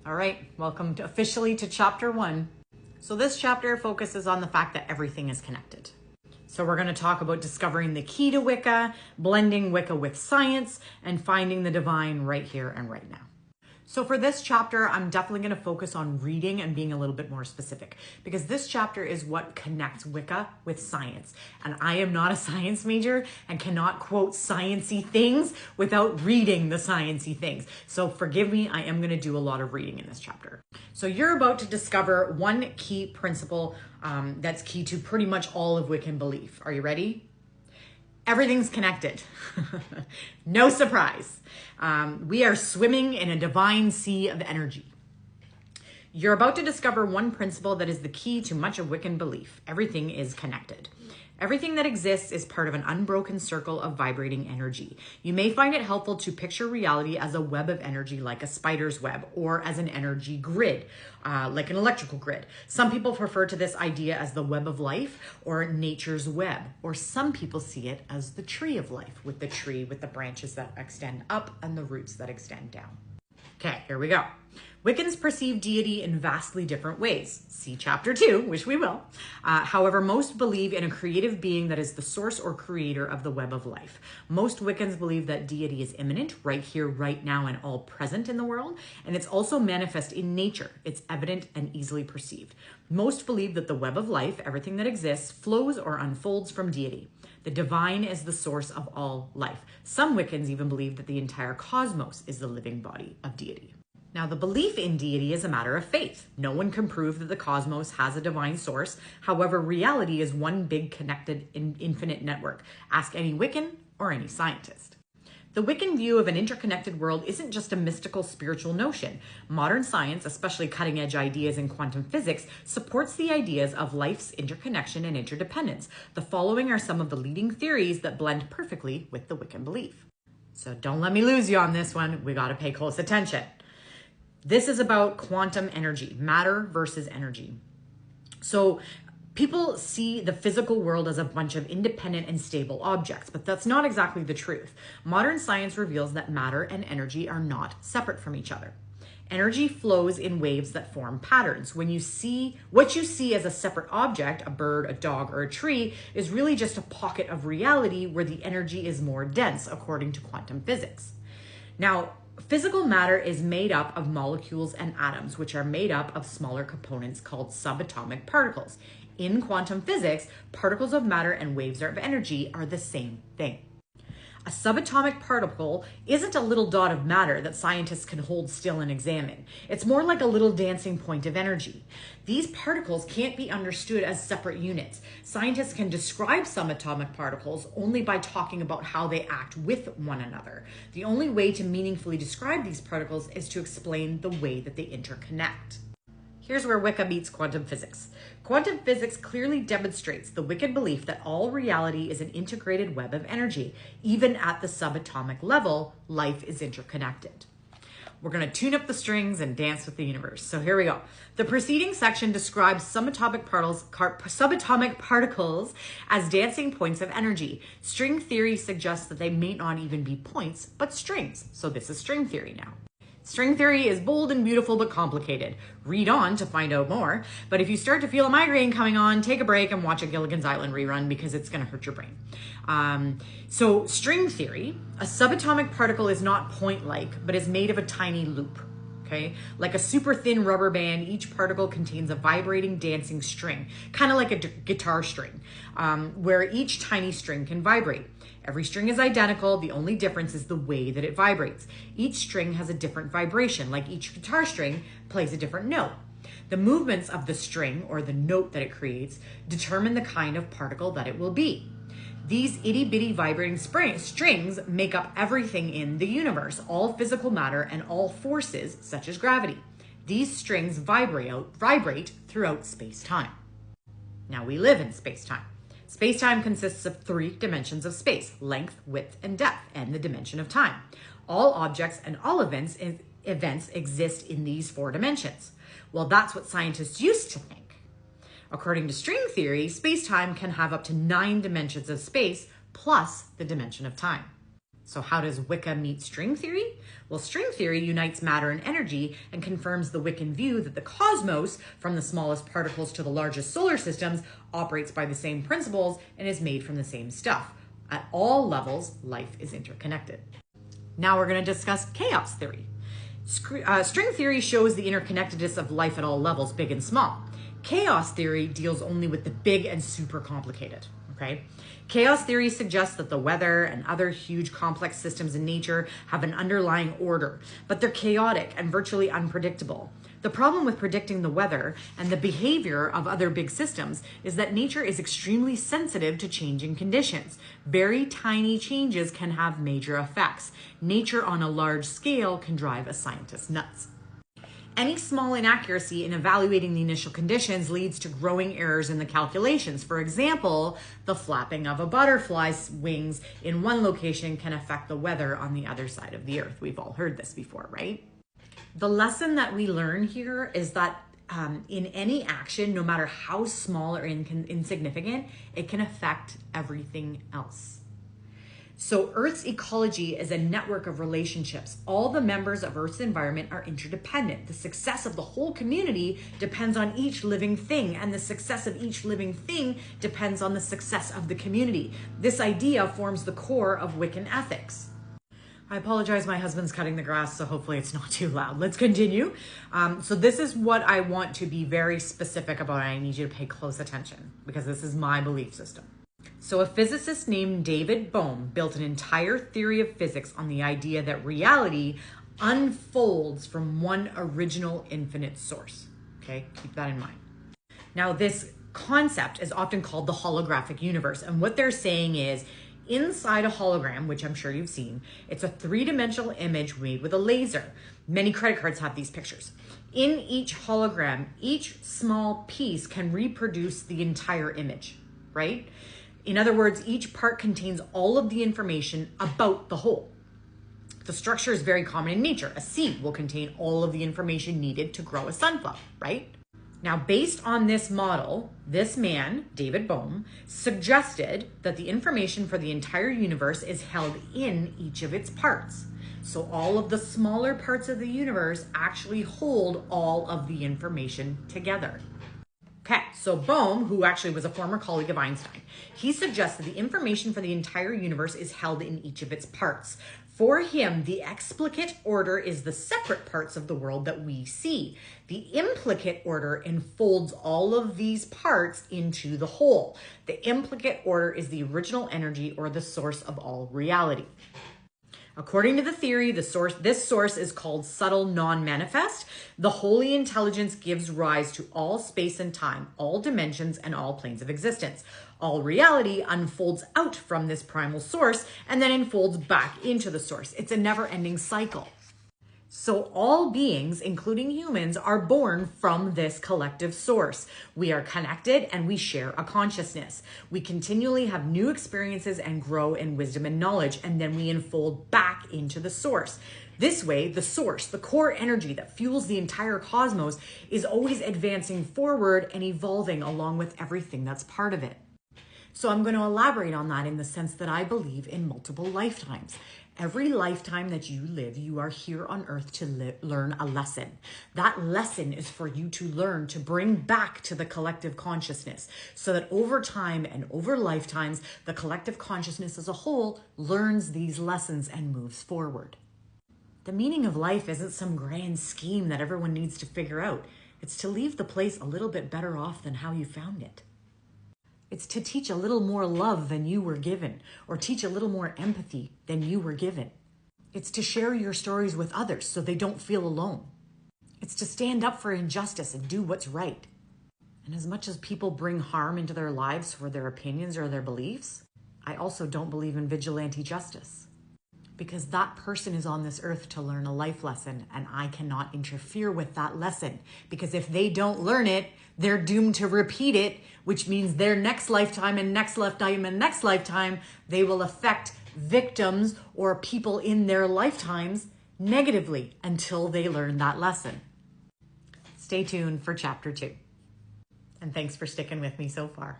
All right, welcome officially to chapter 1. So this chapter focuses on the fact that everything is connected. So we're going to talk about discovering the key to Wicca, blending Wicca with science, and finding the divine right here and right now. So for this chapter, I'm definitely going to focus on reading and being a little bit more specific, because this chapter is what connects Wicca with science. And I am not a science major and cannot quote sciencey things without reading the sciencey things. So forgive me, I am going to do a lot of reading in this chapter. So you're about to discover one key principle that's key to pretty much all of Wiccan belief. Are you ready? Everything's connected. No surprise. We are swimming in a divine sea of energy. You're about to discover one principle that is the key to much of Wiccan belief. Everything is connected. Everything that exists is part of an unbroken circle of vibrating energy. You may find it helpful to picture reality as a web of energy, like a spider's web, or as an energy grid, like an electrical grid. Some people refer to this idea as the web of life or nature's web, or some people see it as the tree of life, with the tree with the branches that extend up and the roots that extend down. Okay, here we go. Wiccans perceive deity in vastly different ways. See chapter 2, which we will. However, most believe in a creative being that is the source or creator of the web of life. Most Wiccans believe that deity is immanent, right here, right now, and all present in the world. And it's also manifest in nature. It's evident and easily perceived. Most believe that the web of life, everything that exists, flows or unfolds from deity. The divine is the source of all life. Some Wiccans even believe that the entire cosmos is the living body of deity. Now, the belief in deity is a matter of faith. No one can prove that the cosmos has a divine source. However, reality is one big connected infinite network. Ask any Wiccan or any scientist. The Wiccan view of an interconnected world isn't just a mystical spiritual notion. Modern science, especially cutting-edge ideas in quantum physics, supports the ideas of life's interconnection and interdependence. The following are some of the leading theories that blend perfectly with the Wiccan belief. So don't let me lose you on this one. We got to pay close attention. This is about quantum energy, matter versus energy. So people see the physical world as a bunch of independent and stable objects, but that's not exactly the truth. Modern science reveals that matter and energy are not separate from each other. Energy flows in waves that form patterns. When you see what you see as a separate object, a bird, a dog, or a tree, is really just a pocket of reality where the energy is more dense, according to quantum physics. Now, physical matter is made up of molecules and atoms, which are made up of smaller components called subatomic particles. In quantum physics, particles of matter and waves of energy are the same thing. A subatomic particle isn't a little dot of matter that scientists can hold still and examine. It's more like a little dancing point of energy. These particles can't be understood as separate units. Scientists can describe subatomic particles only by talking about how they act with one another. The only way to meaningfully describe these particles is to explain the way that they interconnect. Here's where Wicca meets quantum physics. Quantum physics clearly demonstrates the Wiccan belief that all reality is an integrated web of energy. Even at the subatomic level, life is interconnected. We're going to tune up the strings and dance with the universe. So here we go. The preceding section describes subatomic particles as dancing points of energy. String theory suggests that they may not even be points, but strings. So this is string theory now. String theory is bold and beautiful, but complicated. Read on to find out more. But if you start to feel a migraine coming on, take a break and watch a Gilligan's Island rerun, because it's going to hurt your brain. So string theory, a subatomic particle is not point-like, but is made of a tiny loop. Okay, like a super thin rubber band, each particle contains a vibrating dancing string, kind of like a guitar string, where each tiny string can vibrate. Every string is identical. The only difference is the way that it vibrates. Each string has a different vibration, like each guitar string plays a different note. The movements of the string, or the note that it creates, determine the kind of particle that it will be. These itty-bitty vibrating strings make up everything in the universe, all physical matter and all forces, such as gravity. These strings vibrate throughout space-time. Now we live in space-time. Space-time consists of 3 dimensions of space: length, width, and depth, and the dimension of time. All objects and all events exist in these 4 dimensions. Well, that's what scientists used to think. According to string theory, space-time can have up to 9 dimensions of space plus the dimension of time. So how does Wicca meet string theory? Well, string theory unites matter and energy and confirms the Wiccan view that the cosmos, from the smallest particles to the largest solar systems, operates by the same principles and is made from the same stuff. At all levels, life is interconnected. Now we're going to discuss chaos theory. String theory shows the interconnectedness of life at all levels, big and small. Chaos theory deals only with the big and super complicated, okay? Chaos theory suggests that the weather and other huge complex systems in nature have an underlying order, but they're chaotic and virtually unpredictable. The problem with predicting the weather and the behavior of other big systems is that nature is extremely sensitive to changing conditions. Very tiny changes can have major effects. Nature on a large scale can drive a scientist nuts. Any small inaccuracy in evaluating the initial conditions leads to growing errors in the calculations. For example, the flapping of a butterfly's wings in one location can affect the weather on the other side of the earth. We've all heard this before, right? The lesson that we learn here is that in any action, no matter how small or insignificant, it can affect everything else. So Earth's ecology is a network of relationships. All the members of Earth's environment are interdependent. The success of the whole community depends on each living thing, and the success of each living thing depends on the success of the community. This idea forms the core of Wiccan ethics. I apologize, my husband's cutting the grass, so hopefully it's not too loud. Let's continue. So this is what I want to be very specific about, and I need you to pay close attention because this is my belief system. So a physicist named David Bohm built an entire theory of physics on the idea that reality unfolds from one original infinite source. Okay, keep that in mind. Now, this concept is often called the holographic universe, and what they're saying is inside a hologram, which I'm sure you've seen, it's a three-dimensional image made with a laser. Many credit cards have these pictures. In each hologram, each small piece can reproduce the entire image, right? In other words, each part contains all of the information about the whole. The structure is very common in nature. A seed will contain all of the information needed to grow a sunflower, right? Now, based on this model, this man, David Bohm, suggested that the information for the entire universe is held in each of its parts. So all of the smaller parts of the universe actually hold all of the information together. Okay, so Bohm, who actually was a former colleague of Einstein, he suggests that the information for the entire universe is held in each of its parts. For him, the explicate order is the separate parts of the world that we see. The implicate order enfolds all of these parts into the whole. The implicate order is the original energy or the source of all reality. According to the theory, this source is called subtle non-manifest. The holy intelligence gives rise to all space and time, all dimensions, and all planes of existence. All reality unfolds out from this primal source and then unfolds back into the source. It's a never-ending cycle. So all beings, including humans, are born from this collective source. We are connected and we share a consciousness. We continually have new experiences and grow in wisdom and knowledge, and then we unfold back into the source. This way, the source, the core energy that fuels the entire cosmos, is always advancing forward and evolving along with everything that's part of it. So I'm going to elaborate on that in the sense that I believe in multiple lifetimes. Every lifetime that you live, you are here on earth to learn a lesson. That lesson is for you to learn to bring back to the collective consciousness so that over time and over lifetimes, the collective consciousness as a whole learns these lessons and moves forward. The meaning of life isn't some grand scheme that everyone needs to figure out. It's to leave the place a little bit better off than how you found it. It's to teach a little more love than you were given, or teach a little more empathy than you were given. It's to share your stories with others so they don't feel alone. It's to stand up for injustice and do what's right. And as much as people bring harm into their lives for their opinions or their beliefs, I also don't believe in vigilante justice. Because that person is on this earth to learn a life lesson, and I cannot interfere with that lesson. Because if they don't learn it, they're doomed to repeat it, which means their next lifetime and next lifetime and next lifetime, they will affect victims or people in their lifetimes negatively until they learn that lesson. Stay tuned for chapter 2. And thanks for sticking with me so far.